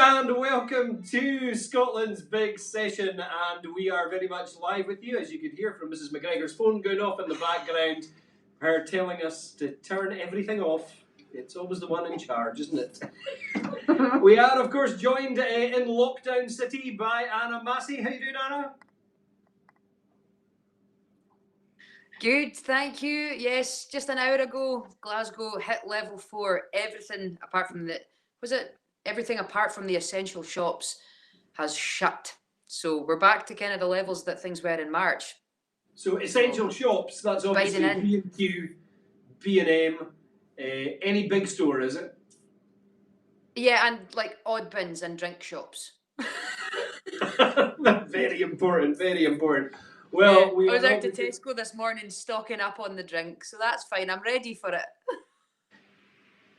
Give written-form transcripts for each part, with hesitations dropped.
And welcome to Scotland's big session, and we are very much live with you, as you could hear from Mrs. McGregor's phone going off in the background, her telling us to turn everything off. It's always the one in charge, isn't it? We are, of course, joined in Lockdown City by Anna Massey. How you doing, Anna? Good, thank you. Yes, just an hour ago, Glasgow hit level 4. Everything apart from everything apart from the essential shops has shut. So we're back to kind of the levels that things were in March. So essential shops, that's obviously B&Q, B&M, any big store, is it? Yeah, and like odd bins and drink shops. Very important, very important. Well, yeah, I was out to Tesco this morning stocking up on the drink, so that's fine. I'm ready for it.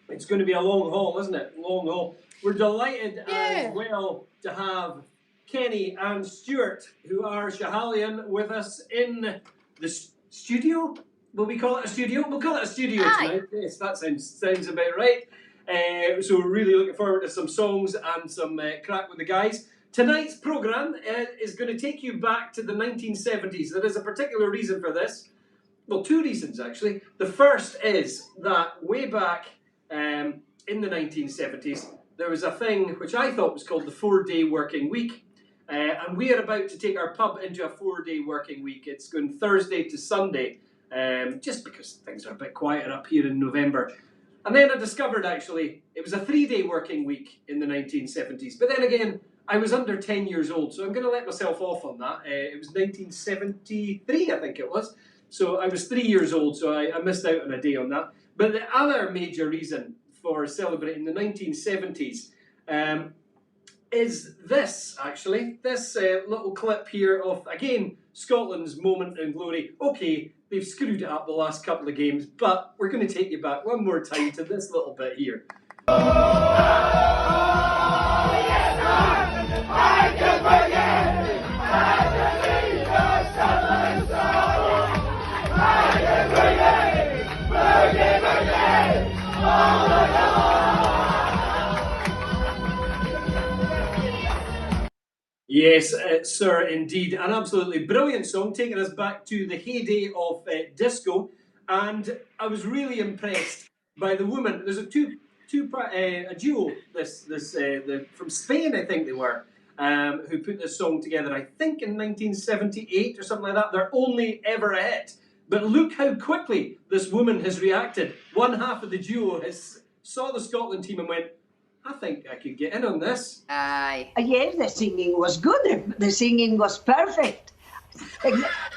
It's going to be a long haul, isn't it? Long haul. We're delighted as well to have Kenny and Stuart, who are Schiehallion, with us in the studio. Will we call it a studio? We'll call it a studio tonight. Yes, that sounds about right. So we're really looking forward to some songs and some crack with the guys. Tonight's programme is going to take you back to the 1970s. There is a particular reason for this. Well, two reasons, actually. The first is that way back in the 1970s, there was a thing which I thought was called the 4-day working week. And we are about to take our pub into a 4-day working week. It's going Thursday to Sunday, just because things are a bit quieter up here in November. And then I discovered, actually, it was a 3-day working week in the 1970s. But then again, I was under 10 years old, so I'm going to let myself off on that. It was 1973, I think it was. So I was 3 years old, so I missed out on a day on that. But the other major reason for celebrating the 1970s is this, actually. This little clip here of, again, Scotland's moment in glory. Okay, they've screwed it up the last couple of games, but we're going to take you back one more time to this little bit here. Yes, sir, indeed. An absolutely brilliant song, taking us back to the heyday of disco. And I was really impressed by the woman. There's a duo, from Spain, I think they were, who put this song together, I think in 1978 or something like that. They're only ever a hit. But look how quickly this woman has reacted. One half of the duo saw the Scotland team and went, I think I could get in on this. Aye. Yes, the singing was good. The singing was perfect.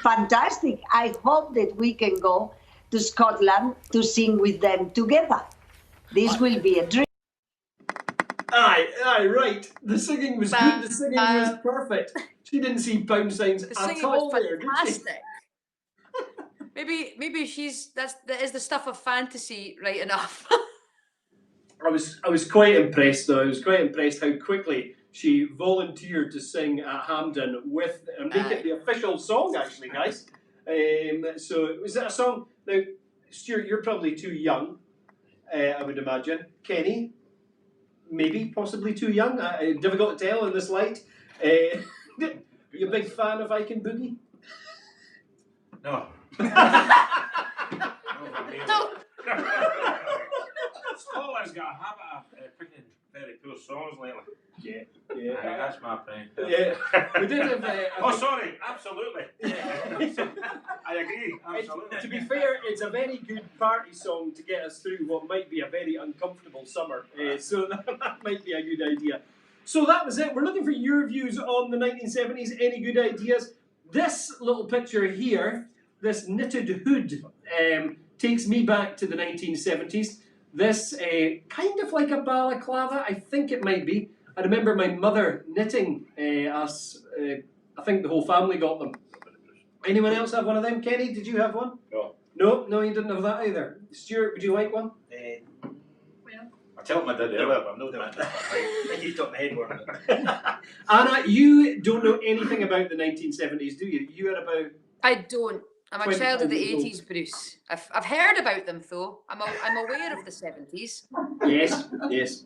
Fantastic. I hope that we can go to Scotland to sing with them together. This will be a dream. Aye, right. The singing was good. The singing was perfect. She didn't see pound signs at all there, did she? Maybe that is the stuff of fantasy, right enough. I was quite impressed, though. I was quite impressed how quickly she volunteered to sing at Hampden with and make it the official song, actually, guys. So was that a song? Now, Stuart, you're probably too young, I would imagine. Kenny, maybe, possibly too young. Difficult to tell in this light. Are you a big fan of Ike and Boogie? No. Scotland's got a habit of picking very poor songs lately. Yeah. That's my opinion. Yeah. We did have. Sorry, absolutely. Yeah. I agree, absolutely. To be fair, it's a very good party song to get us through what might be a very uncomfortable summer. So that might be a good idea. So that was it. We're looking for your views on the 1970s. Any good ideas? This little picture here, this knitted hood, takes me back to the 1970s. This, kind of like a balaclava, I think it might be. I remember my mother knitting us. I think the whole family got them. Anyone else have one of them? Kenny, did you have one? No. No, you didn't have that either. Stuart, would you like one? I tell him I did earlier, but I'm not doing it. I think he's got my head warm. Anna, you don't know anything about the 1970s, do you? You are about... I don't. I'm a child of the 80s, Bruce. I've heard about them, though. I'm aware of the 70s. Yes.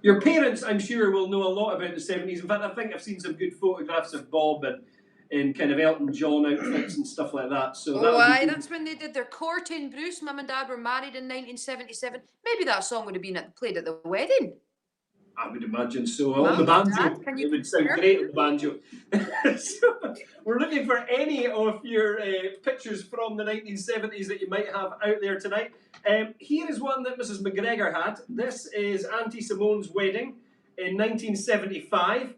Your parents, I'm sure, will know a lot about the 70s. In fact, I think I've seen some good photographs of Bob and in kind of Elton John outfits and stuff like that. So Oh, aye, that's when they did their courting. Bruce, Mum and Dad were married in 1977. Maybe that song would have been played at the wedding. I would imagine so. On the banjo, it would sound great on the banjo. So, we're looking for any of your pictures from the 1970s that you might have out there tonight. Here is one that Mrs. McGregor had. This is Auntie Simone's wedding in 1975.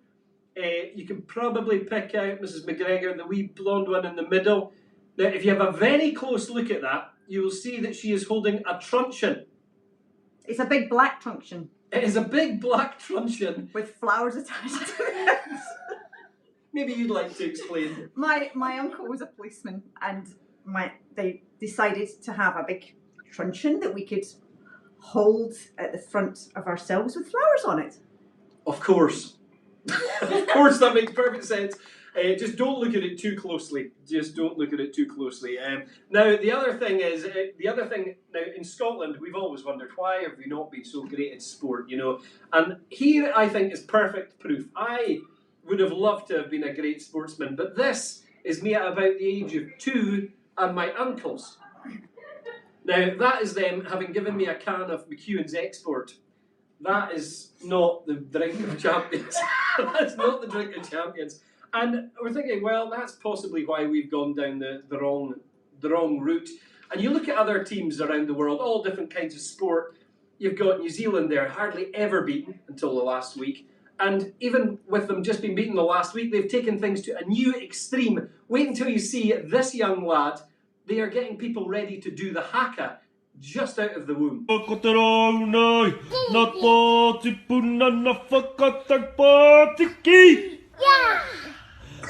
You can probably pick out Mrs. McGregor, the wee blonde one in the middle. Now, if you have a very close look at that, you will see that she is holding a truncheon. It's a big black truncheon. It is a big black truncheon. With flowers attached to it. Maybe you'd like to explain. My uncle was a policeman, and they decided to have a big truncheon that we could hold at the front of ourselves with flowers on it. Of course. Of course, that makes perfect sense. Just don't look at it too closely. Just don't look at it too closely. Now, the other thing now in Scotland, we've always wondered, why have we not been so great at sport, you know? And here, I think, is perfect proof. I would have loved to have been a great sportsman, but this is me at about the age of 2 and my uncles. Now, that is them having given me a can of McEwan's Export. That is not the drink of champions. That's not the drink of champions. And we're thinking, well, that's possibly why we've gone down the wrong route. And you look at other teams around the world, all different kinds of sport. You've got New Zealand there, hardly ever beaten until the last week. And even with them just being beaten the last week, they've taken things to a new extreme. Wait until you see this young lad. They are getting people ready to do the haka just out of the womb.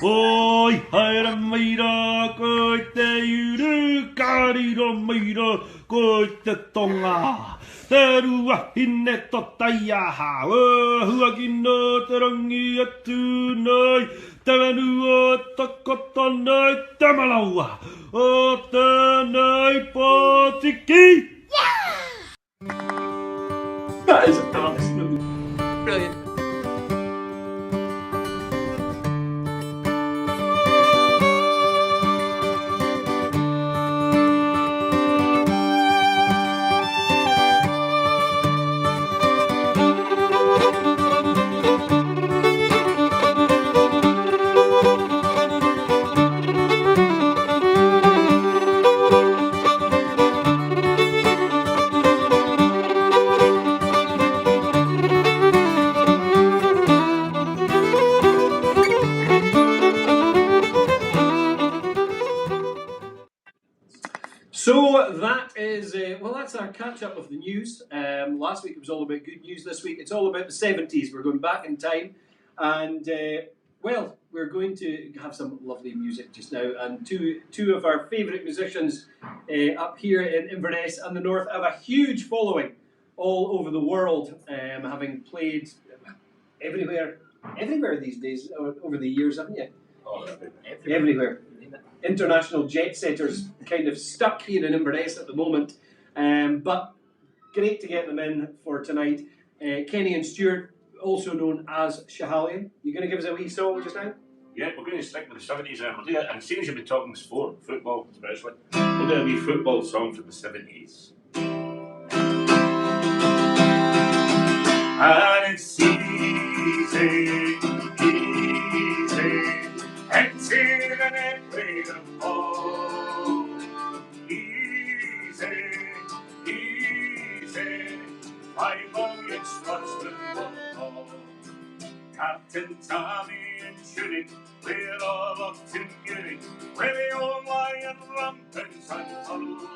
Oi, haere maira, ko te uru, kariro maira, ko te tonga. Te rua hine to taiaha, hua ki no te rangi atu nei, te manua tokoto nei, te malaua, o te nei potiki. That is absolutely Brilliant. So that is, well, that's our catch-up of the news. Last week it was all about good news. This week it's all about the 70s. We're going back in time. And, well, we're going to have some lovely music just now. And two of our favourite musicians up here in Inverness and the North have a huge following all over the world, having played everywhere these days, over the years, haven't you? Oh, Everywhere. International jet setters kind of stuck here in Inverness at the moment, but great to get them in for tonight. Kenny and Stuart, also known as Schiehallion. You going to give us a wee song just now? yeah, we're going to stick with the 70s and we'll do it. And seeing as you've been talking sport, football especially, we'll do a wee football song from the 70s. And it's easy, it's in an every fall. Easy, 5 million Scotsmen will fall. Captain Tommy and Judy, we're all up to Giddy, where the old lion rampants and tunnel.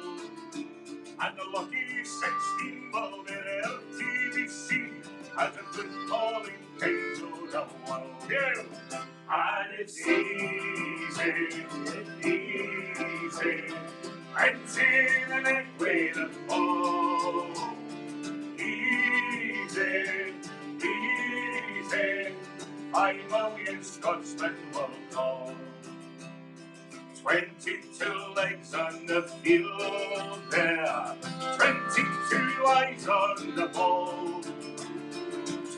And the lucky 16 will be LTBC as a footballing came to the world. Yeah. And it's easy, it's in the neck with a fall. Easy, 5 million Scotsmen will call. 22 legs on the field there, 22 eyes on the ball.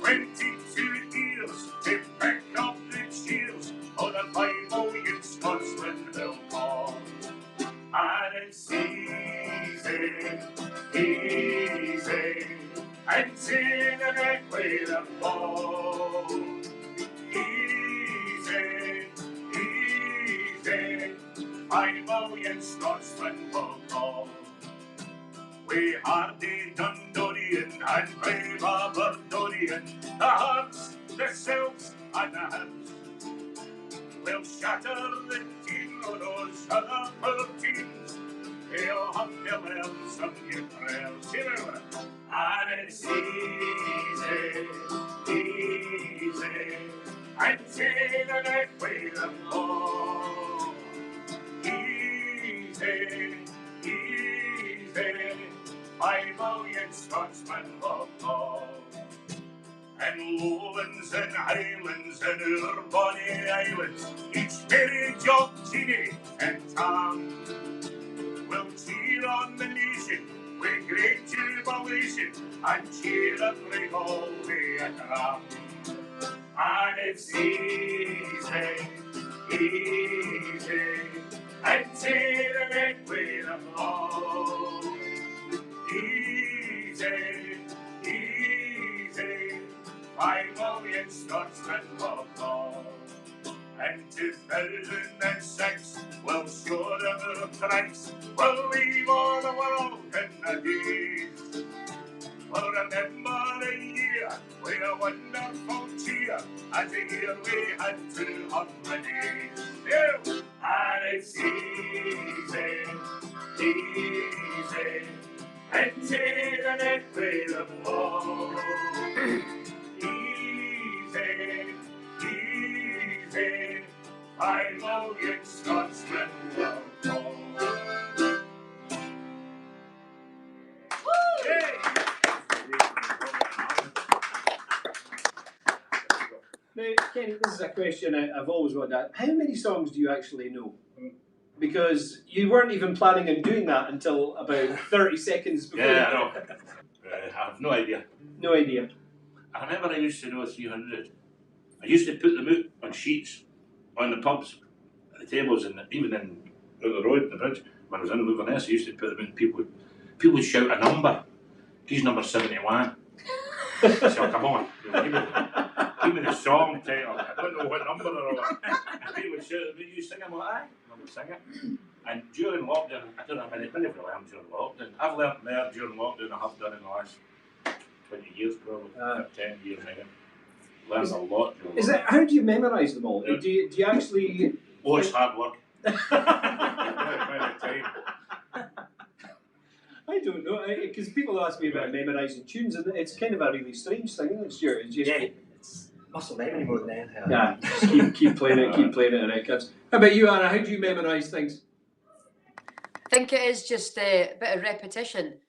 22 years to pick up the cheers of the 5 million Scotsmen will come. And it's easy, easy, and sing the neck with the ball. Easy, easy, 5 million Scotsmen will come. We Hardy Dundonian and brave Aberdonian, the Hearts, the Celts, and the Hibs will shatter the team of those other poor teams. They'll have to learn some new prayers. And it's easy, easy, and see the neck with them all. Easy, easy, 5 million Scotsmen will fall. And lowlands and highlands and our bonny islands, each merry Jock, Jeannie and Tom will cheer on the nation with great jubilation and cheer every goal we attract. And it's easy, easy, and see the neck with a blow. Easy, easy, 5 million Scotsmen will fall. And 2006 will show them the price. We'll leave all the world in the daze. We'll remember a year with a wonderful cheer as a year we had 200 days. Yeah. And it's easy, easy, and see the neck with the ball. Easy, easy, 5 million Scotsmen will fall. Now, Kenny, this is a question I've always wanted to ask. How many songs do you actually know? Because you weren't even planning on doing that until about 30 seconds before. Yeah, I know. I have no idea. No idea. I remember I used to know 300. I used to put them out on sheets on the pubs, at the tables, and even in out the road, the bridge. When I was in Inverness, I used to put them in. People would shout a number. He's number 71. I said, oh, come on, give me the song title. I don't know what number they're on. And people would shout, "Will you sing it?" I'm like, aye, I will sing it. And during lockdown, I don't know how many, I never learned during lockdown. I've learned more during lockdown than I have done in the last 20 years, probably. 10 years, maybe. Learned a lot during Is it? How do you memorise them all? Do you actually? Oh, it's hard work. I don't know, because people ask me about memorising tunes, and it's kind of a really strange thing, isn't it, Stuart? It's just, it's muscle memory more than anything. Yeah, just keep playing it, and it comes. How about you, Anna? How do you memorise things? I think it is just a bit of repetition.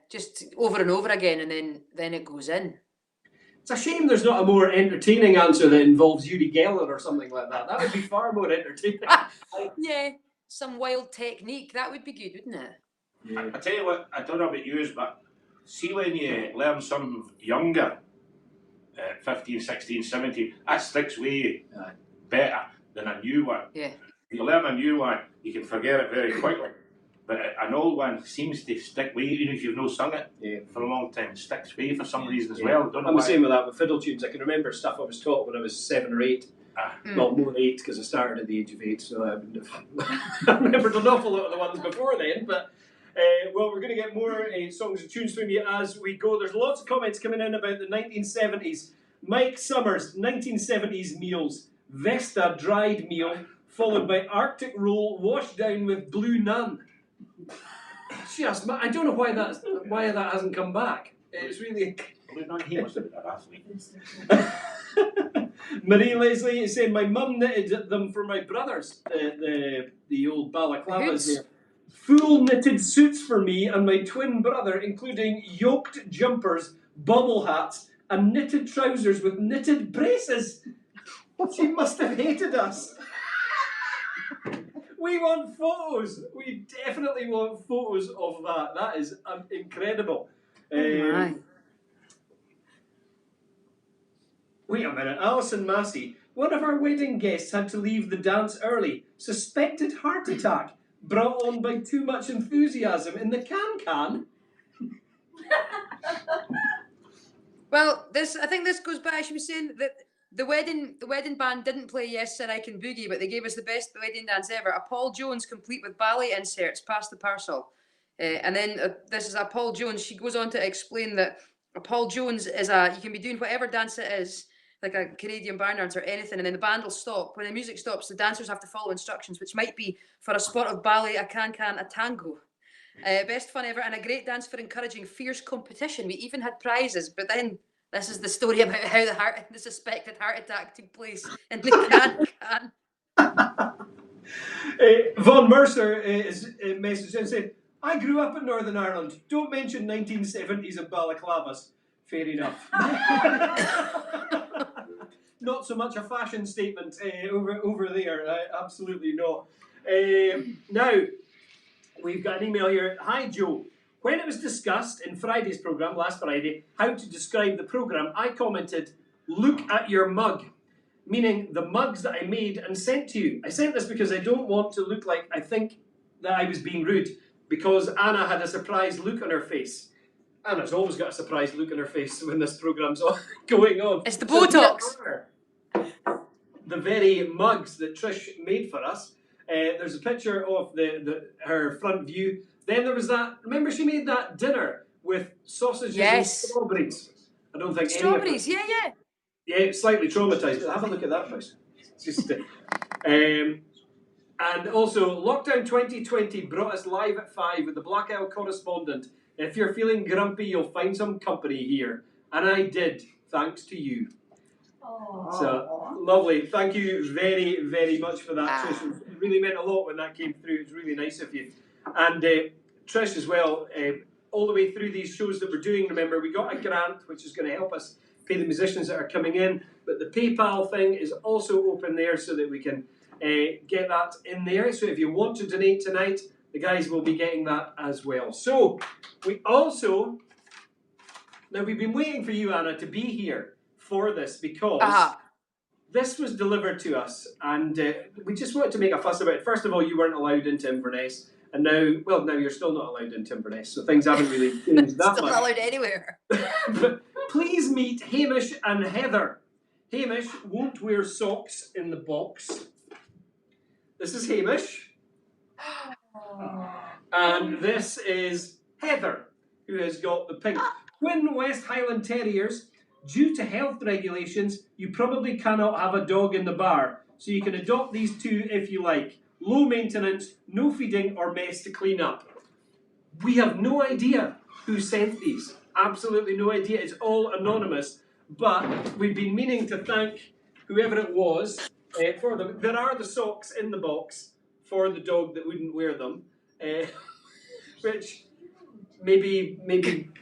Just over and over again, and then it goes in. It's a shame there's not a more entertaining answer that involves Uri Geller or something like that. That would be far more entertaining. Yeah, some wild technique, that would be good, wouldn't it? Yeah. I tell you what, I don't know about you, but see when you learn something younger, 15, 16, 17, that sticks with you better than a new one. Yeah. If you learn a new one, you can forget it very quickly. But an old one seems to stick with you, even if you've not sung it for a long time. It sticks with you for some reason as well. Don't know I'm why. the same with that, with fiddle tunes. I can remember stuff I was taught when I was 7 or 8. Well, more than 8, because I started at the age of 8, so I wouldn't have I remembered an awful lot of the ones before then. But, well, we're going to get more songs and tunes from you as we go. There's lots of comments coming in about the 1970s. Mike Summers, 1970s meals. Vesta dried meal, followed by Arctic roll washed down with blue nun. Just, I don't know why that hasn't come back. It's really. He must have been an athlete. Marie Leslie is saying my mum knitted them for my brothers. The old balaclavas there. Full knitted suits for me and my twin brother, including yoked jumpers, bobble hats, and knitted trousers with knitted braces. She must have hated us. We want photos. We definitely want photos of that. That is incredible. Wait a minute, Alison Massey. One of our wedding guests had to leave the dance early. Suspected heart attack. Brought on by too much enthusiasm in the can-can. Well, I think this goes back. She was saying that the wedding band didn't play Yes Sir I Can Boogie, but they gave us the best wedding dance ever. A Paul Jones complete with ballet inserts. Pass the parcel. And then this is a Paul Jones. She goes on to explain that a Paul Jones is you can be doing whatever dance it is, like a Canadian barn dance or anything, and then the band will stop. When the music stops, the dancers have to follow instructions, which might be for a sport of ballet, a can-can, a tango. Best fun ever, and a great dance for encouraging fierce competition. We even had prizes, but then this is the story about how the suspected heart attack took place in the can-can. Von Mercer is messaged and said, I grew up in Northern Ireland. Don't mention 1970s and balaclavas. Fair enough. Not so much a fashion statement over there. Absolutely not. Now, we've got an email here. Hi, Joe. When it was discussed in Friday's programme, last Friday, how to describe the programme, I commented, look at your mug. Meaning the mugs that I made and sent to you. I sent this because I don't want to look like I think that I was being rude. Because Anna had a surprised look on her face. Anna's always got a surprised look on her face when this programme's going on. It's the Botox. So the very mugs that Trish made for us. There's a picture of her front view. Then there was that. Remember, she made that dinner with sausages and strawberries. I don't think strawberries. Any of it. Yeah. Yeah, slightly traumatised. But have a look at that first. It's just. And also, Lockdown 2020 brought us live at 5 with the Black Isle correspondent. If you're feeling grumpy, you'll find some company here. And I did, thanks to you. Aww. So, lovely. Thank you very, very much for that, Trish. It really meant a lot when that came through. It's really nice of you. And Trish as well, all the way through these shows that we're doing, remember, we got a grant which is going to help us pay the musicians that are coming in. But the PayPal thing is also open there so that we can get that in there. So if you want to donate tonight, the guys will be getting that as well. So we also, now we've been waiting for you, Anna, to be here for this because this was delivered to us and we just wanted to make a fuss about it. First of all, you weren't allowed into Inverness and now you're still not allowed into Inverness, so things haven't really changed that Still much. not allowed anywhere. But please meet Hamish and Heather. Hamish won't wear socks in the box. This is Hamish. And this is Heather, who has got the pink. Twin West Highland Terriers. Due to health regulations, you probably cannot have a dog in the bar. So you can adopt these two if you like. Low maintenance, no feeding or mess to clean up. We have no idea who sent these. Absolutely no idea. It's all anonymous. But we've been meaning to thank whoever it was for them. There are the socks in the box for the dog that wouldn't wear them, which maybe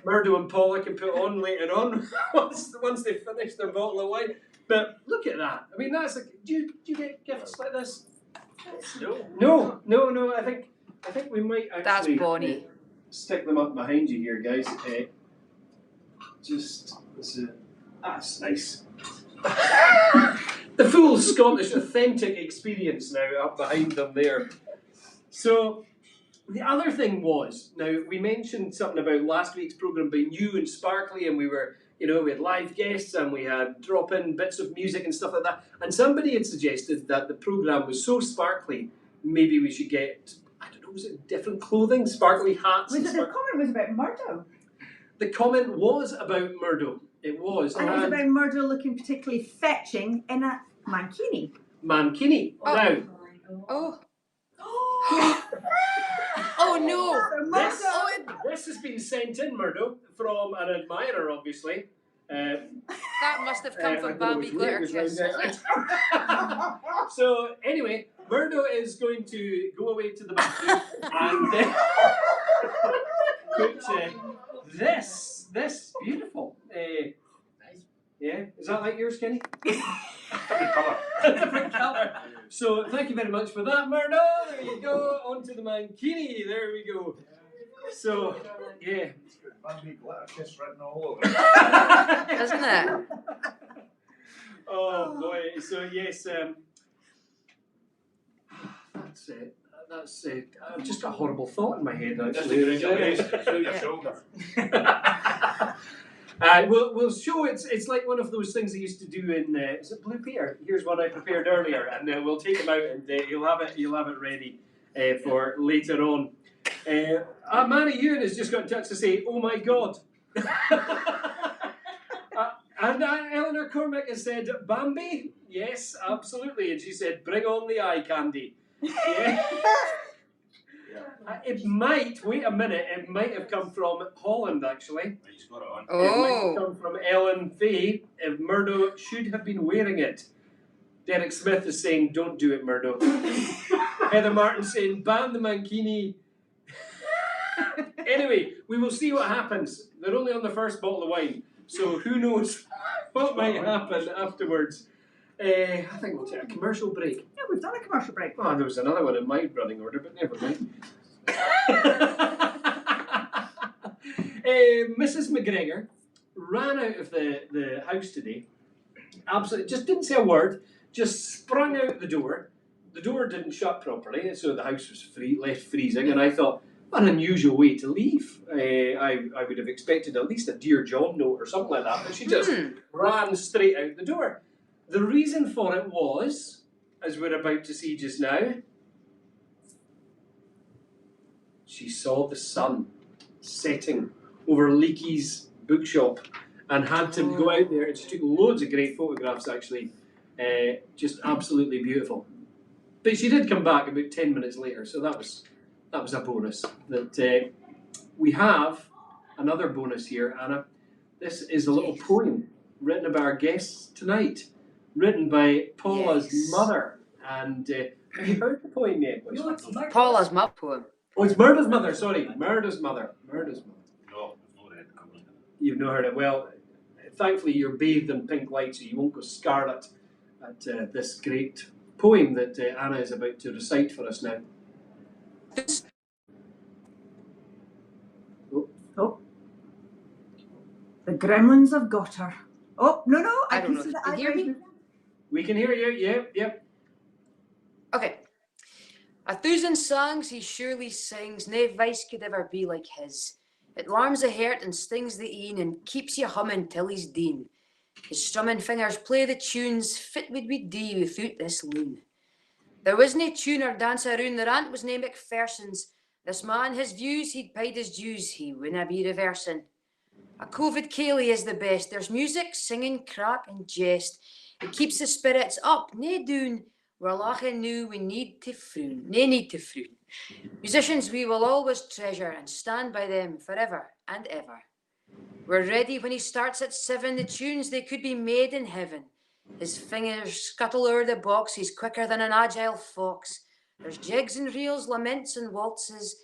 Murdo and Paula can put on later on once they finish their bottle of wine. But look at that. I mean, that's like, do you get gifts like this? No. I think we might actually. That's Bonnie. Stick them up behind you here, guys. That's nice. The full Scottish authentic experience now up behind them there. So the other thing was, now we mentioned something about last week's programme being new and sparkly, and we had live guests and we had drop-in bits of music and stuff like that. And somebody had suggested that the programme was so sparkly, maybe we should get, I don't know, was it different clothing, sparkly hats? The comment was about Murdo. The comment was about Murdo. It was. And it was about Murdo looking particularly fetching in a mankini. Mankini. Oh. Now. Oh. Oh no! This has been sent in, Murdo, from an admirer, obviously. That must have come from Bambi Glitterkiss. So anyway, Murdo is going to go away to the bathroom and put this beautiful. Yeah, is that like yours, Kenny? Different colour. Different colour. So thank you very much for that, Murdo. There you go. Onto the mankini. There we go. So yeah. Bambi Glitterkiss written all over it. Isn't it? Oh boy! So yes, that's it. That's it. I've just got a horrible thought in my head. Just Actually, to your waist, show your shoulder. we'll show it's like one of those things they used to do in is it Blue Peter? Here's one I prepared earlier, and we'll take him out and you'll have it ready for later on. Manny Ewan has just got in touch to say, "Oh my God." And Eleanor Cormack has said, "Bambi?" Yes, absolutely. And she said, "Bring on the eye candy." Yeah. It might, wait a minute, it might have come from Holland actually. He's got it on. It might have come from Ellen Fay. If Murdo should have been wearing it. Derek Smith is saying, "Don't do it, Murdo." Heather Martin saying, "Ban the mankini." Anyway, we will see what happens. They're only on the first bottle of wine, so who knows what might happen afterwards. I think we'll take a commercial break. Yeah, we've done a commercial break. Oh, there was another one in my running order, but never mind. Mrs. McGregor ran out of the house today. Absolutely, just didn't say a word. Just sprung out the door. The door didn't shut properly, so the house was left freezing. And I thought, what an unusual way to leave. I would have expected at least a Dear John note or something like that, but she just ran straight out the door. The reason for it was, as we're about to see just now, she saw the sun setting over Leakey's bookshop and had to go out there, and she took loads of great photographs actually, just absolutely beautiful. But she did come back about 10 minutes later, so that was a bonus. That we have another bonus here, Anna. This is a little poem written by our guests tonight, written by Paula's mother. And have you heard the poem yet? No, it's Paula's poem. Oh, it's Murda's mother, sorry. Murda's mother. Murda's mother. No, I've not read it. You've not heard it. Well, thankfully you're bathed in pink light, so you won't go scarlet at this great poem that Anna is about to recite for us now. Oh. The gremlins have got her. Oh, no, I don't can know see if the you can hear eyebrows me. moving. We can hear you, yep. Okay. 1,000 songs he surely sings, nae voice could ever be like his. It warms the heart and stings the een and keeps you humming till he's deen. His strumming fingers play the tunes, fit would we do without this loon. There was nae tune or dance around, the rant was nae McPherson's. This man, his views, he'd paid his dues, he winna be reversing. A COVID Cayley is the best, there's music, singing, crack and jest. It keeps the spirits up, nae doon. We're laughing new, we need to frown, nae need to frown. Musicians we will always treasure and stand by them forever and ever. We're ready when he starts at 7, the tunes they could be made in heaven. His fingers scuttle o'er the box, he's quicker than an agile fox. There's jigs and reels, laments and waltzes.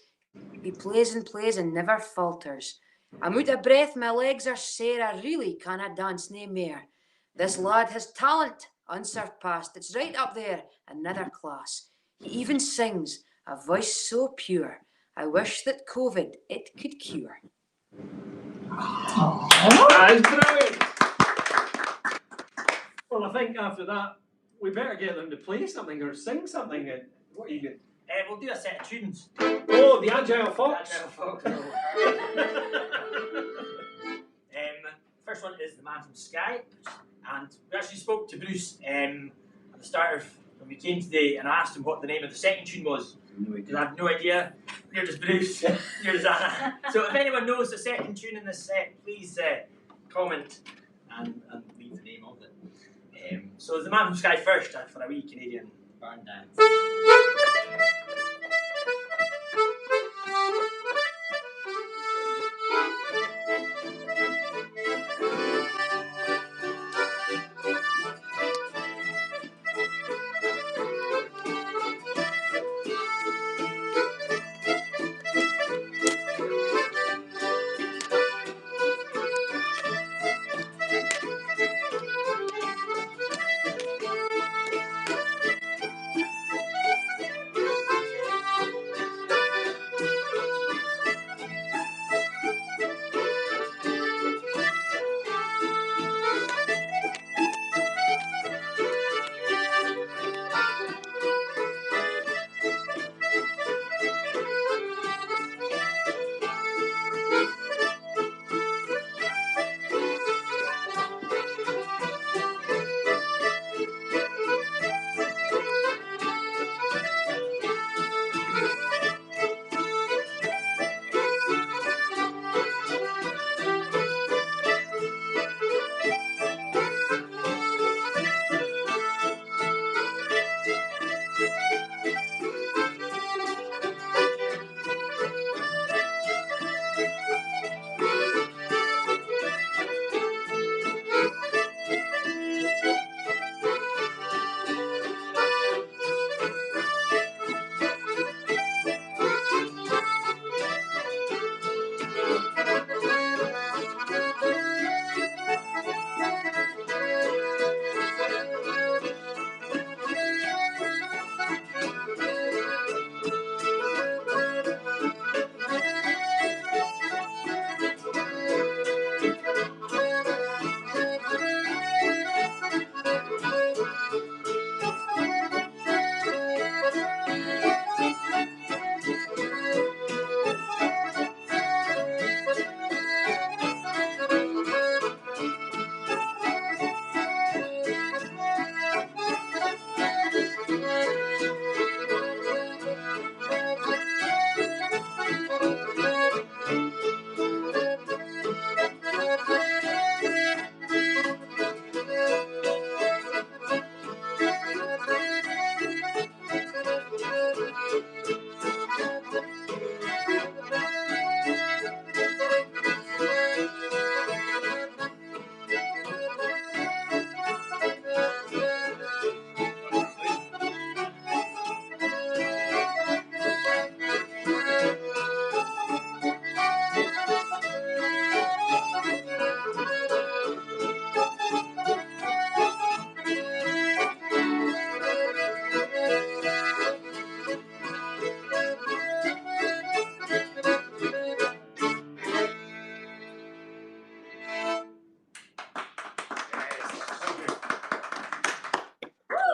He plays and never falters. I'm out of breath, my legs are sore, I really canna dance nae mair. This lad has talent unsurpassed, it's right up there, another class. He even sings, a voice so pure, I wish that COVID it could cure. That is brilliant! Well, I think after that, we better get them to play something or sing something. What are you doing? We'll do a set of tunes. Oh, the Agile Fox! Agile Fox. First one is The Man from Skye, and we actually spoke to Bruce at the start of when we came today, and I asked him what the name of the second tune was, because I had no idea. Neither does Bruce, neither does Anna. So if anyone knows the second tune in this set, please comment and leave the name of it. So it's The Man from Skye first, for a wee Canadian barn dance.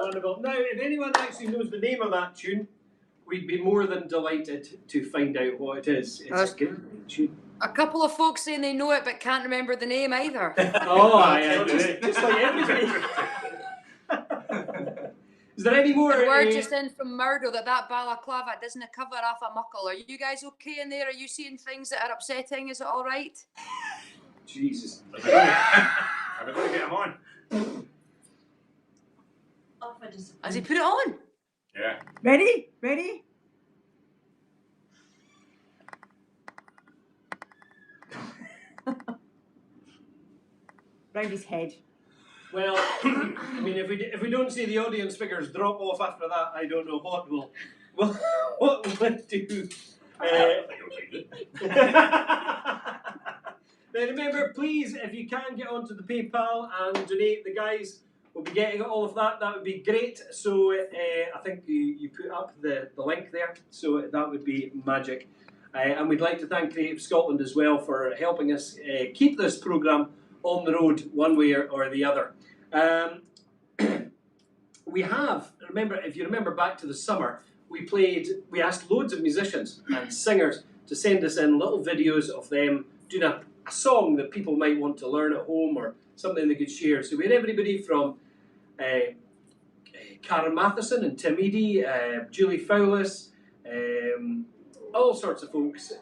Understandable. Now, if anyone actually knows the name of that tune, we'd be more than delighted to find out what it is. It's a good tune. A couple of folks saying they know it but can't remember the name either. Oh, aye, just like everybody. Is there any more? And word just in from Murdo that balaclava doesn't cover off a muckle. Are you guys okay in there? Are you seeing things that are upsetting? Is it all right? Jesus. Have we got to get him on? Has he put it on? Yeah. Ready? Ready? Round his head. Well, I mean, if we don't see the audience figures drop off after that, I don't know what we'll do. Now remember, please, if you can get onto the PayPal and donate, the guys will be getting all of that. That would be great. So I think you put up the link there, so that would be magic. And we'd like to thank Creative Scotland as well for helping us keep this programme on the road one way or the other. We have, if you remember back to the summer, we asked loads of musicians and singers to send us in little videos of them doing a song that people might want to learn at home or something they could share. So we had everybody from Karen Matheson and Tim Eadie, Julie Fowlis, all sorts of folks.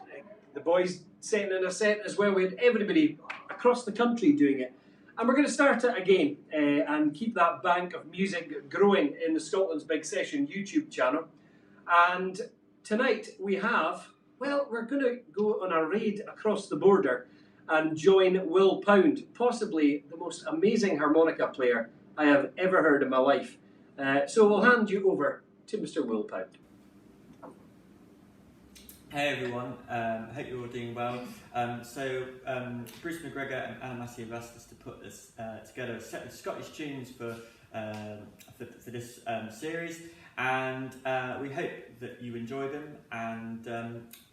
The boys setting in a set as well. We had everybody across the country doing it. And we're going to start it again and keep that bank of music growing in the Scotland's Big Session YouTube channel. And tonight we're going to go on a raid across the border and join Will Pound, possibly the most amazing harmonica player I have ever heard in my life. So we'll hand you over to Mr. Will Pound. Hey everyone, hope you're all doing well. Bruce McGregor and Anna Massey have asked us to put this together, a set of Scottish tunes for this series, and we hope that you enjoy them. And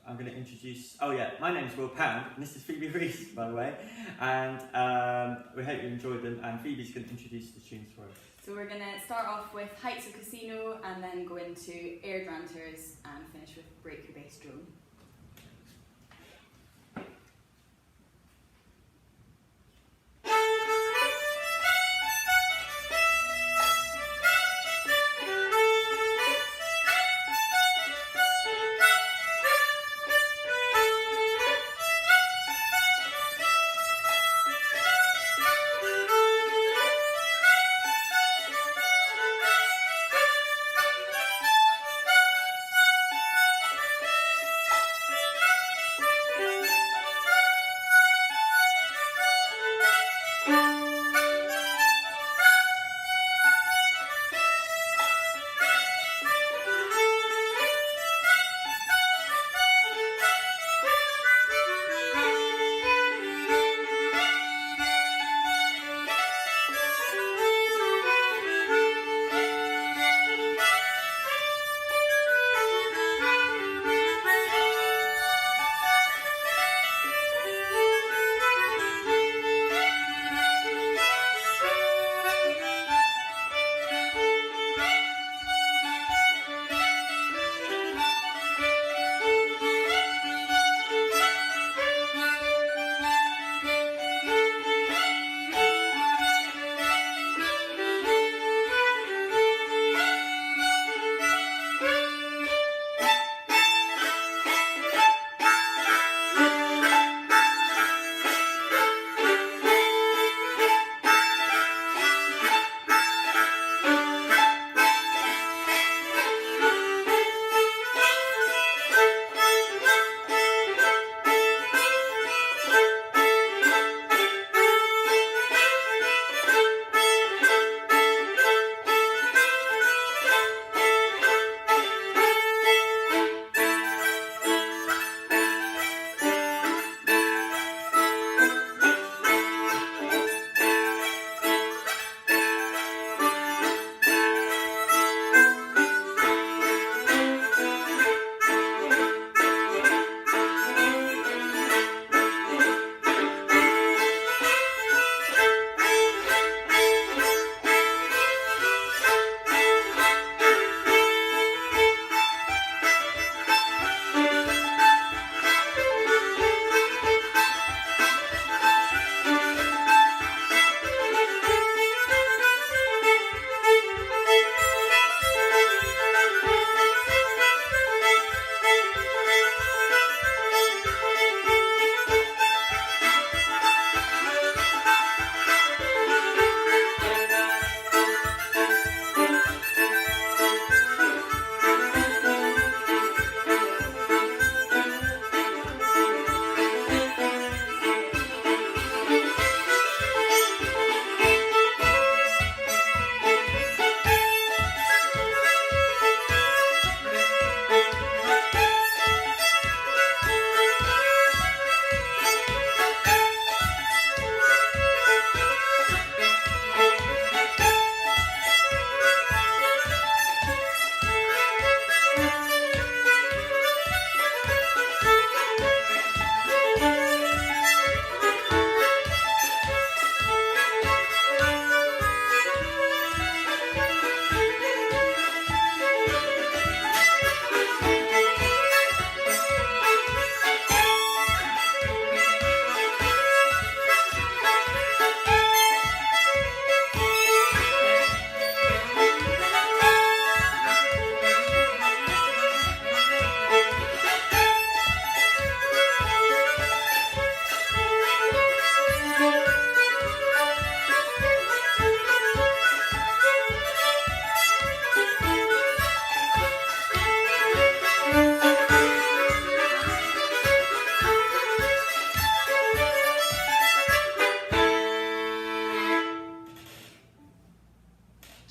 I'm going to introduce. Oh yeah, my name's Will Pound, and this is Phoebe Reese, by the way. And we hope you enjoyed them. And Phoebe's going to introduce the tunes for us. So we're going to start off with Heights of Casino and then go into Air Granters and finish with Break Your Bass Drum.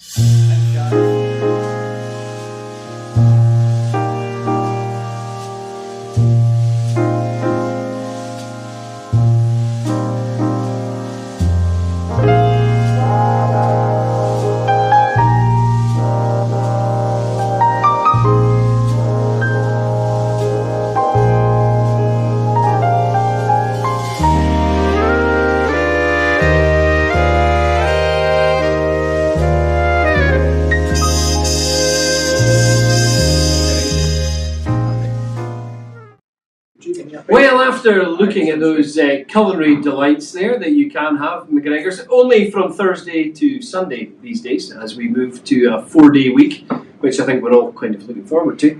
Thanks, guys. Well, after looking at those culinary delights there that you can have, McGregor's, only from Thursday to Sunday these days, as we move to a 4-day week, which I think we're all kind of looking forward to.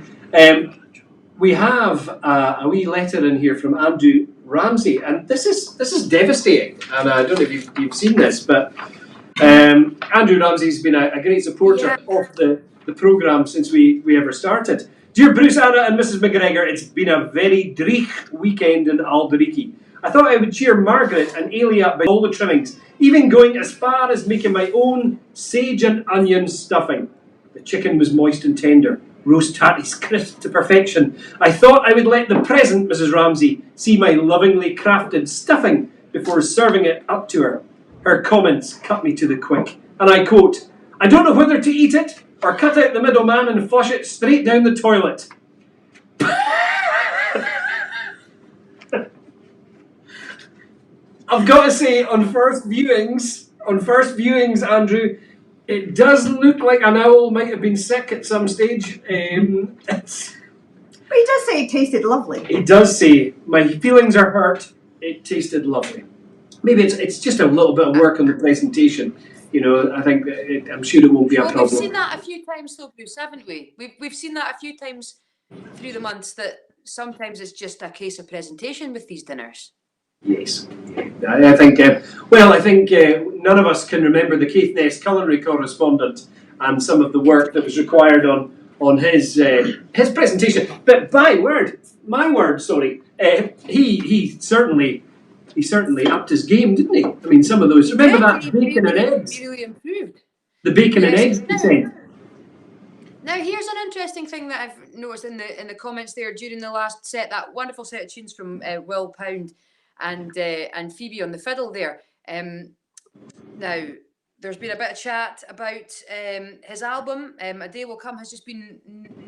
We have a wee letter in here from Andrew Ramsey, and this is devastating. And I don't know if you've seen this, but Andrew Ramsey's been a great supporter of the programme since we ever started. Dear Bruce, Anna and Mrs McGregor, it's been a very dreich weekend in Alderiki. I thought I would cheer Margaret and Ailey up by all the trimmings, even going as far as making my own sage and onion stuffing. The chicken was moist and tender, roast tatties crisp to perfection. I thought I would let the present Mrs Ramsey see my lovingly crafted stuffing before serving it up to her. Her comments cut me to the quick, and I quote, "I don't know whether to eat it or cut out the middleman and flush it straight down the toilet." I've got to say, on first viewings, Andrew, it does look like an owl might have been sick at some stage. But he does say it tasted lovely. He does say, my feelings are hurt, it tasted lovely. Maybe it's just a little bit of work on the presentation. You know, I think I'm sure it won't be a problem. We've seen that a few times though, Bruce, haven't we? We've seen that a few times through the months, that sometimes it's just a case of presentation with these dinners. Yes. I think, none of us can remember the Caithness culinary correspondent and some of the work that was required on his presentation. But my word, he certainly upped his game, didn't he? I mean, some of those. Remember that bacon and eggs? Really improved. The bacon and eggs he said. Now, here's an interesting thing that I've noticed in the comments there during the last set. That wonderful set of tunes from Will Pound and Phoebe on the fiddle there. Now, there's been a bit of chat about his album. A Day Will Come has just been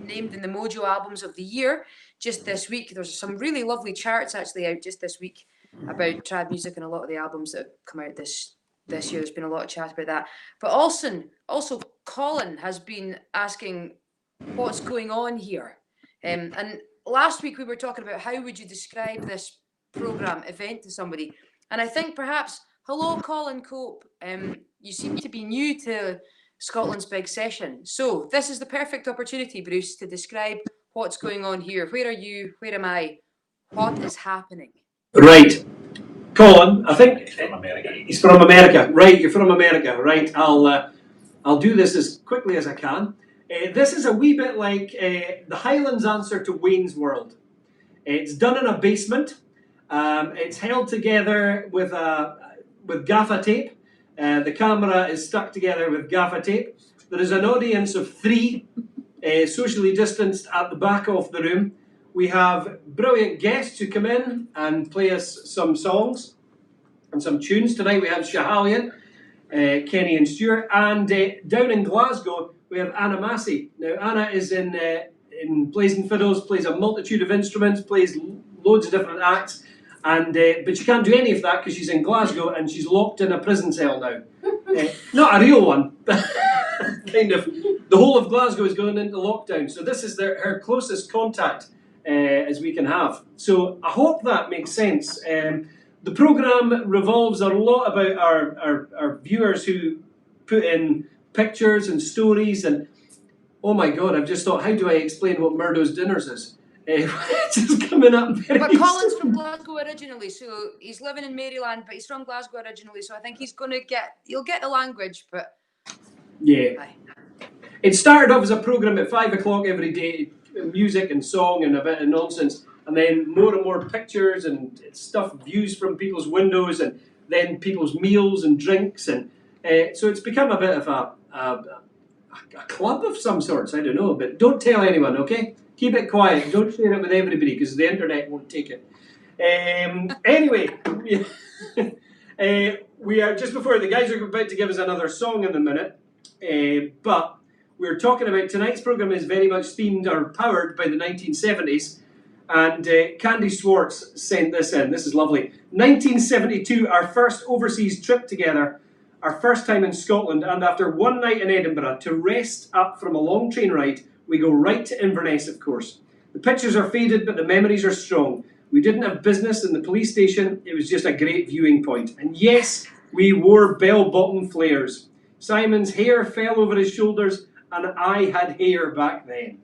named in the Mojo Albums of the Year just this week. There's some really lovely charts actually out just this week about trad music and a lot of the albums that have come out this year. There's been a lot of chat about that. But also Colin has been asking what's going on here. And last week we were talking about how would you describe this programme event to somebody. And I think perhaps, hello Colin Cope, you seem to be new to Scotland's Big Session. So this is the perfect opportunity, Bruce, to describe what's going on here. Where are you? Where am I? What is happening? Right. Colin, I think he's from America. Right, you're from America. Right, I'll do this as quickly as I can. This is a wee bit like the Highlands answer to Wayne's World. It's done in a basement. It's held together with gaffer tape. The camera is stuck together with gaffer tape. There is an audience of 3, socially distanced at the back of the room. We have brilliant guests who come in and play us some songs and some tunes. Tonight we have Schahalian, Kenny and Stuart, and down in Glasgow we have Anna Massey. Now Anna is in Blazing Fiddles, plays a multitude of instruments, plays loads of different acts, and but she can't do any of that because she's in Glasgow and she's locked in a prison cell now. Not a real one, but kind of. The whole of Glasgow is going into lockdown, so this is her closest contact as we can have. So I hope that makes sense. The programme revolves a lot about our viewers who put in pictures and stories, and oh my god, I've just thought, how do I explain what Murdo's Dinners is? Which is coming up very But Colin's soon. from Glasgow originally, so he's living in Maryland, but he's from Glasgow originally, so I think he'll get the language, but Yeah. aye. It started off as a programme at 5 o'clock every day, music and song and a bit of nonsense, and then more and more pictures and stuff, views from people's windows, and then people's meals and drinks, and So it's become a bit of a club of some sorts, I don't know, but don't tell anyone, okay? Keep it quiet, don't share it with everybody because the internet won't take it. Anyway, we are just before the guys are about to give us another song in a minute, but we're talking about tonight's programme is very much themed or powered by the 1970s, and Candy Swartz sent this in. This is lovely. 1972, our first overseas trip together, our first time in Scotland, and after one night in Edinburgh to rest up from a long train ride, we go right to Inverness, of course. The pictures are faded, but the memories are strong. We didn't have business in the police station. It was just a great viewing point. And yes, we wore bell-bottom flares. Simon's hair fell over his shoulders, and I had hair back then.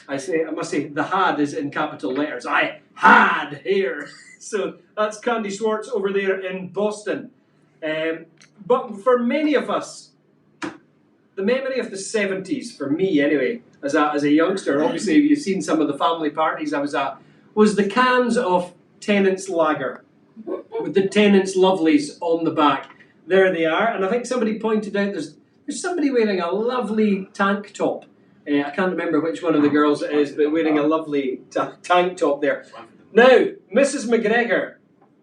I must say, the had is in capital letters. I had hair. So that's Candy Swartz over there in Boston. But for many of us, the memory of the 70s, for me anyway, as a youngster, obviously you've seen some of the family parties I was at, was the cans of Tennent's Lager with the Tennent's Lovelies on the back. There they are, and I think somebody pointed out there's somebody wearing a lovely tank top. I can't remember which one of the girls it is, but wearing a lovely tank top there. Now, Mrs. McGregor,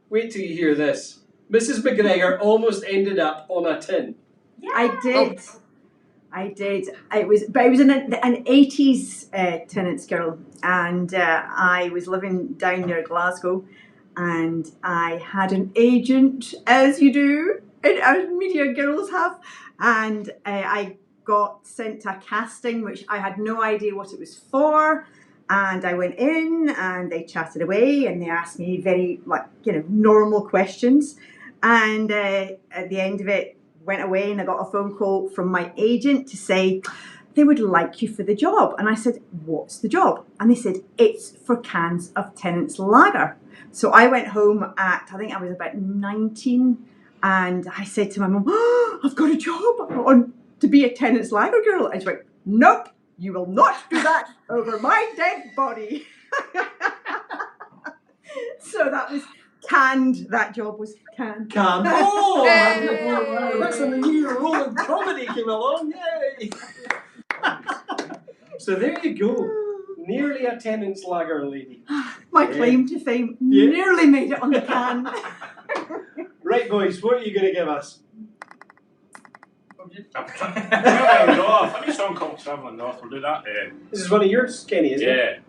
wait till you hear this. Mrs. McGregor almost ended up on a tin. I did. I did. It was an 80s Tennent's girl, and I was living down near Glasgow, and I had an agent, as you do, as media girls have, and I got sent to a casting which I had no idea what it was for, and I went in and they chatted away and they asked me very normal questions, and at the end of it went away and I got a phone call from my agent to say they would like you for the job. And I said, what's the job? And they said, it's for cans of Tennent's Lager. So I went home at, I think I was about 19, and I said to my mum, oh, I've got a job to be a Tennent's Lager girl. And she went, nope, you will not do that over my dead body. So that was canned. That job was canned. Canned. Oh, that's when the new Roland comedy came along. Yay! So there you go. Nearly a Tennent's Lager lady. My claim to fame nearly made it on the can. Right, boys, what are you going to give us? Travelling North. I need a song called Travelling North. We'll do that. This is one of yours, Kenny, isn't it?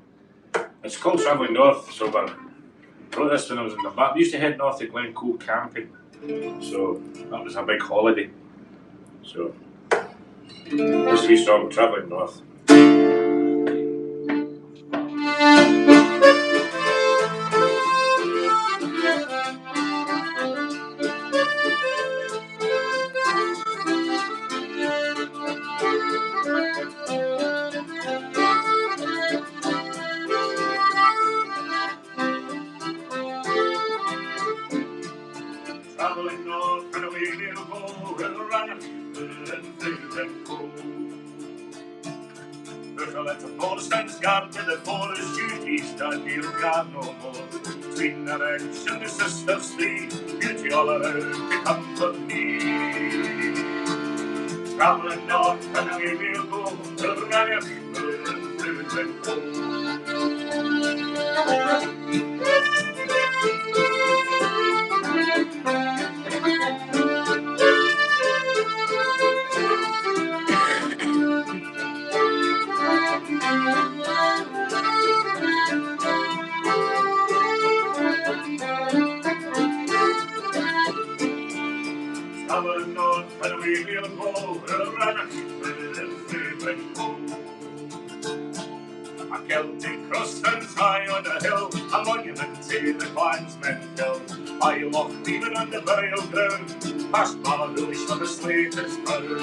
Yeah. It's called Travelling North. So I wrote this when I was in the back. We used to head north to Glencoe camping. So that was a big holiday. So this wee song, Travelling North. Travelling north and away we'll go, we'll run and through Glencoe. There's a little Protestant's gone to the forest duties done, he'll gone no more. Between the wretch and the sisters three, beauty all around to comfort me. Travelling north and away we'll go, we'll run and through Glencoe. Travelling north and away we'll go, we'll run through Glencoe. A Celtic cross stands high on a hill, a monument to the clansmen killed. By Loch Leven on the burial ground, past Balladoulish where the slate is found.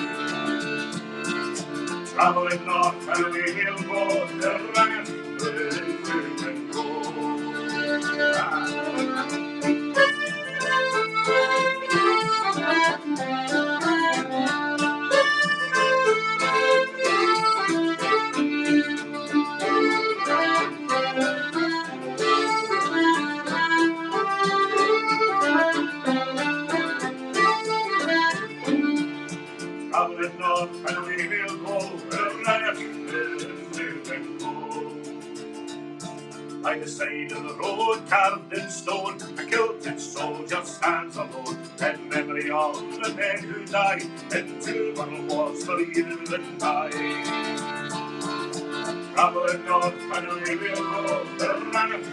Travelling north and away we'll go, we'll run through Glencoe. we'll go, by the side of the road, carved in stone, a kilted soldier stands alone, in memory of the men who died in 2 world wars for you and I. Travelling north and away we'll go, running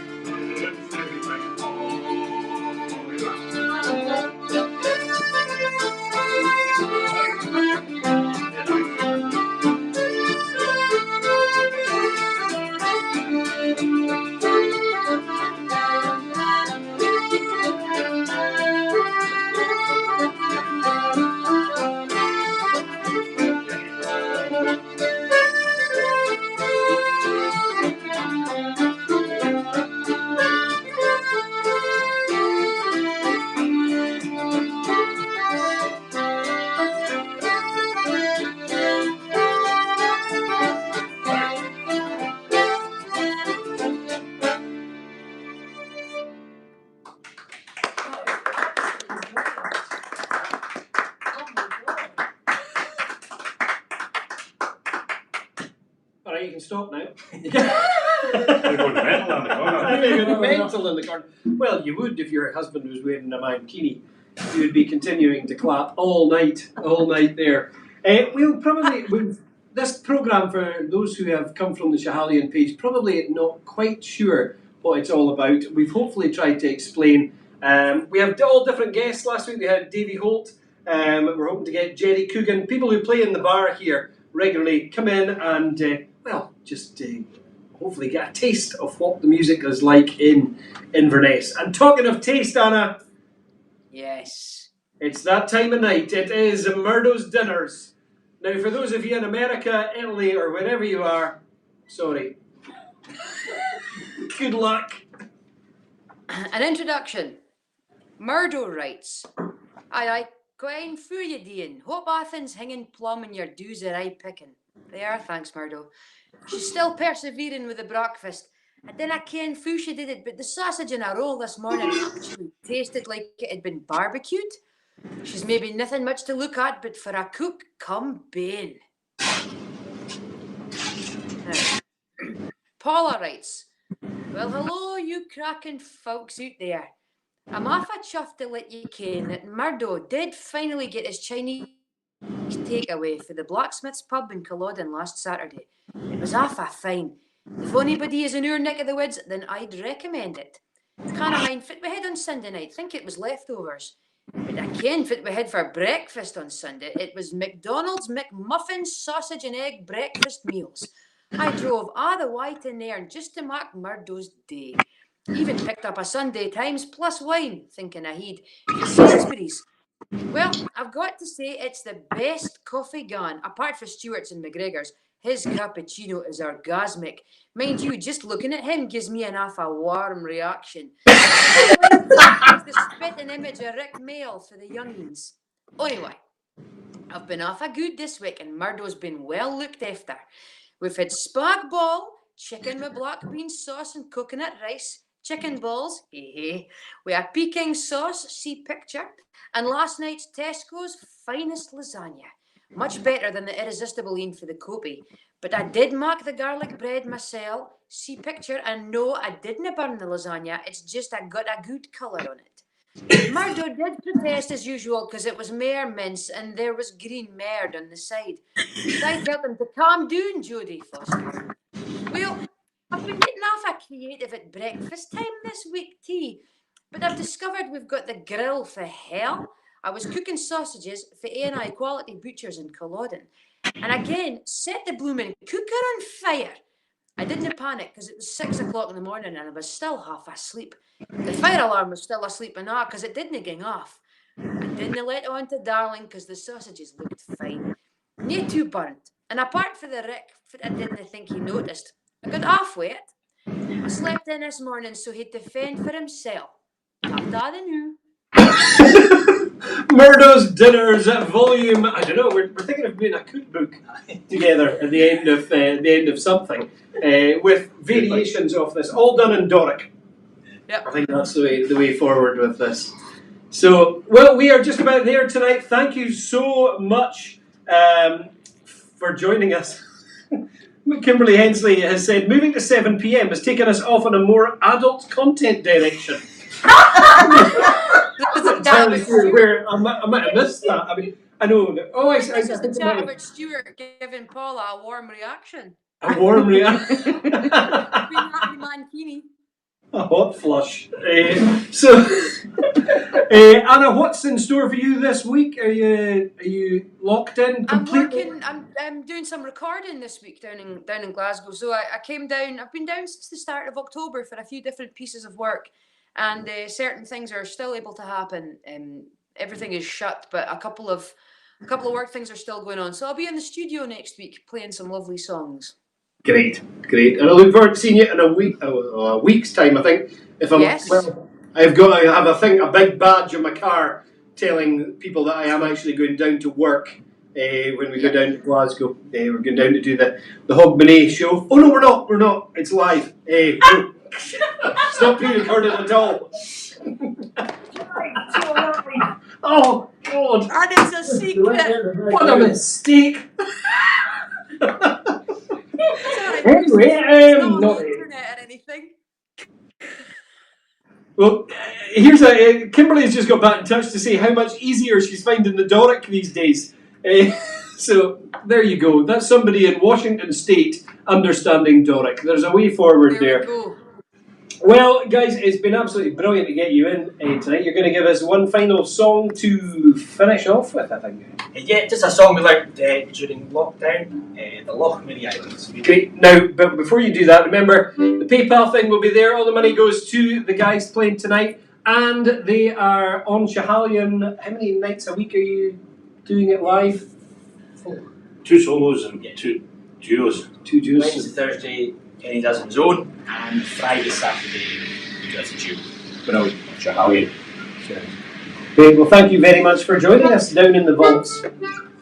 Alright, you can stop now. They're going mental on the corner. You're going mental in the corner. Well, you would if your husband was wearing a mankini. You would be continuing to clap all night there. This programme, for those who have come from the Schiehallion page, probably not quite sure what it's all about. We've hopefully tried to explain. We have all different guests. Last week we had Davy Holt. We're hoping to get Jerry Coogan. People who play in the bar here regularly come in and, hopefully get a taste of what the music is like in Inverness. And talking of taste, Anna. Yes. It's that time of night. It is Murdo's Dinners. Now, for those of you in America, Italy, or wherever you are, sorry. Good luck. An introduction. Murdo writes, Aye, quite for you, Dean. Hope Athens hanging plum and your dues are aye picking. They are, thanks, Murdo. She's still persevering with the breakfast. I dinna ken who she did it, but the sausage in a roll this morning actually tasted like it had been barbecued. She's maybe nothing much to look at, but for a cook, come bane. Paula writes, Well, hello, you cracking folks out there. I'm awful chuffed to let you ken that Murdo did finally get his Chinese takeaway for the Blacksmith's pub in Culloden last Saturday. It was awful fine. If anybody is in your neck of the woods, then I'd recommend it. Can't mind fit we had on Sunday night. Think it was leftovers. But I can fit we had for breakfast on Sunday. It was McDonald's McMuffin sausage and egg breakfast meals. I drove all the way to Nairn just to mark Murdo's day. Even picked up a Sunday Times plus wine, thinking ahead, for Sainsbury's. Well, I've got to say it's the best coffee gone, apart from Stewart's and McGregor's. His cappuccino is orgasmic. Mind you, just looking at him gives me an awful warm reaction. It's the spitting image of Rick Mail for the youngins. Anyway, I've been awful good this week and Murdo's been well looked after. We've had spag ball, chicken with black bean sauce and coconut rice, chicken balls, we had Peking sauce, see picture, and last night's Tesco's finest lasagna. Much better than the irresistible een for the copy. But I did mark the garlic bread myself, see picture, and no, I didn't burn the lasagna, it's just I got a good colour on it. Murdo did protest as usual because it was mare mince and there was green merd on the side. But I told him to calm down, Jodie Foster. Well, I've been getting awful creative at breakfast time this week, tea. But I've discovered we've got the grill for hell. I was cooking sausages for A&I Quality Butchers in Culloden. And again, set the blooming cooker on fire. I didn't panic because it was 6 o'clock in the morning and I was still half asleep. The fire alarm was still asleep and because it didn't ging off. I didn't let on to Darling because the sausages looked fine. Nae too burnt. And apart from the Rick, I didn't think he noticed. I got halfway it. I slept in this morning so he'd defend for himself. Ta-ta the new. Murdo's Dinners volume. I don't know. We're thinking of doing a cookbook together at the end of something with variations of this, all done in Doric. Yep. I think that's the way forward with this. So, well, we are just about there tonight. Thank you so much for for joining us. Kimberly Hensley has said, moving to 7 p.m. has taken us off on a more adult content direction. I'm entirely sure where I might have missed that. I mean, I know that. Oh, I This is the think chat about Stuart giving Paula a warm reaction. a warm reaction. Queen Natalie Mancini. A hot flush. So, Anna, what's in store for you this week? Are you locked in completely? I'm doing some recording this week down in Glasgow. So I came down. I've been down since the start of October for a few different pieces of work, and certain things are still able to happen. Everything is shut, but a couple of work things are still going on. So I'll be in the studio next week playing some lovely songs. Great. And I look forward to seeing you in a week's time, I think. If I'm well, I have a big badge on my car telling people that I am actually going down to work when we go down to Glasgow. We're going down to do the Hogmanay show. Oh no, we're not. It's live. It's not pre-recorded at all. Oh God! That is a secret. What a mistake! Anyway, not on the internet or anything. Well, Kimberly's just got back in touch to say how much easier she's finding the Doric these days. So there you go. That's somebody in Washington State understanding Doric. There's a way forward there. We go. Well, guys, it's been absolutely brilliant to get you in tonight. You're going to give us one final song to finish off with, I think. Yeah, just a song we learned during lockdown, the Lochmary Islands. Great. Now, but before you do that, remember, the PayPal thing will be there. All the money goes to the guys playing tonight. And they are on Schiehallion. How many nights a week are you doing it live? 2 solos and 2 duos. 2 duos. Wednesday, Thursday, Kenny does his own, and Friday, Saturday, he does a duo. Brilliant. Schiehallion. Great. Well, thank you very much for joining us down in the vaults.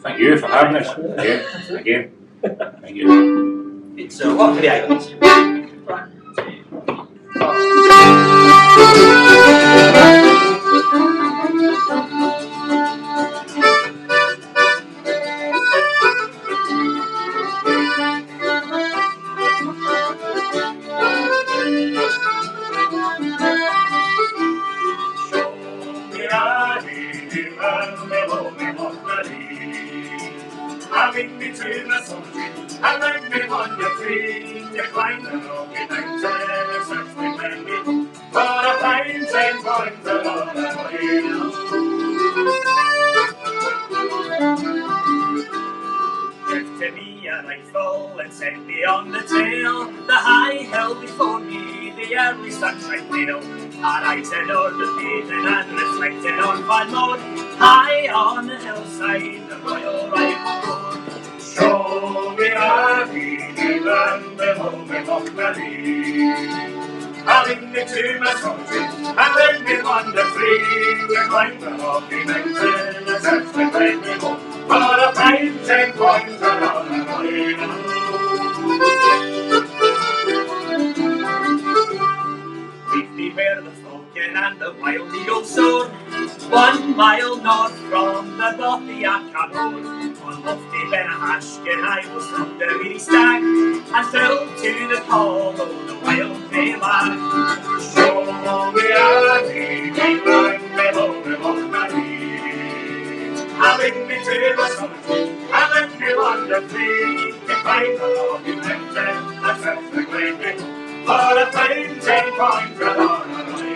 Thank you for having us. Again. Thank you. It's Lochmary Islands. Having me to the soldier, I like me on the tree. You climb the rocky mountain and search me plenty, but I find 10 points along the way. Give to me a rifle and set me on the trail. The high hill before me, the early sunshine pale. Our eyes in order beating and reflecting on Van Moor. High on the hillside, the Royal Rifle Corps. Show me a beating and below me Lochmary. Having me to my soldier, and let me wander free. To climb the rocky mountain and search me plenty more. For a fine 10 points around the way. Meet me where the falcon and the wild eagle soar, 1 mile north from the Bothiaca Road. On lofty Benahashkin I will stop the weary stag, and thrill to the call of the wild grey lag. Show me a beating and below me Lochmary. Having me to the solitude, and let me wander free. To find the rocky mountain and search the great river, for a fine 10 points along the way.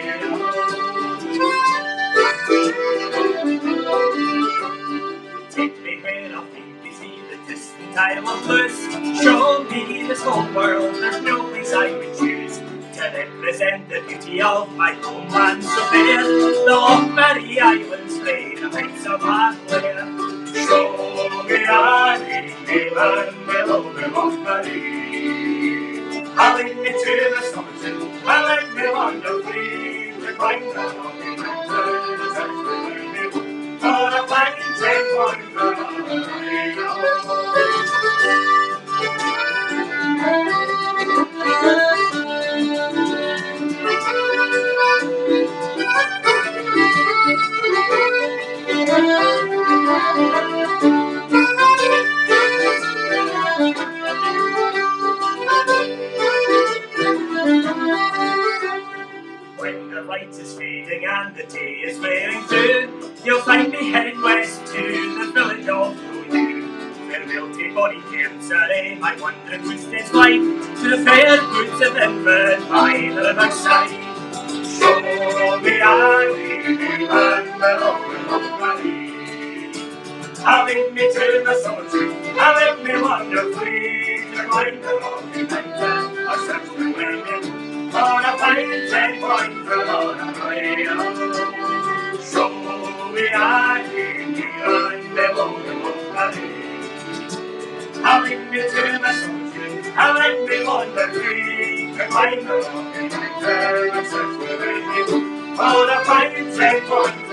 Take me where I think you see the distant Isle of Lewis. Show me this whole world, there's no place I would choose to represent the beauty of my homeland so fair. The Lochmary Islands lay the heights of Athlare. Show me a beating and below me Lochmary. Having me to the solitude, and let me wander free. To climb the rocky mountain and search the great river, for a fine 10 points along the way. When the light is fading and the day is wearing through, you'll find me heading west to the village of Roedew. Where we'll take Bonnie Cairnsarray, my wandering footsteps glide, to the fair woods of Inverness by the riverside. Show me Annie and the Roedew. Having me to the solitude, having me wander free, to climb the rocky mountain, or search the way on a fine ten pointer on a rail. Show me Annie and the Roedew. Having me to the solitude, having me wander free, to climb the rocky mountain, or search the way on a fine ten pointer.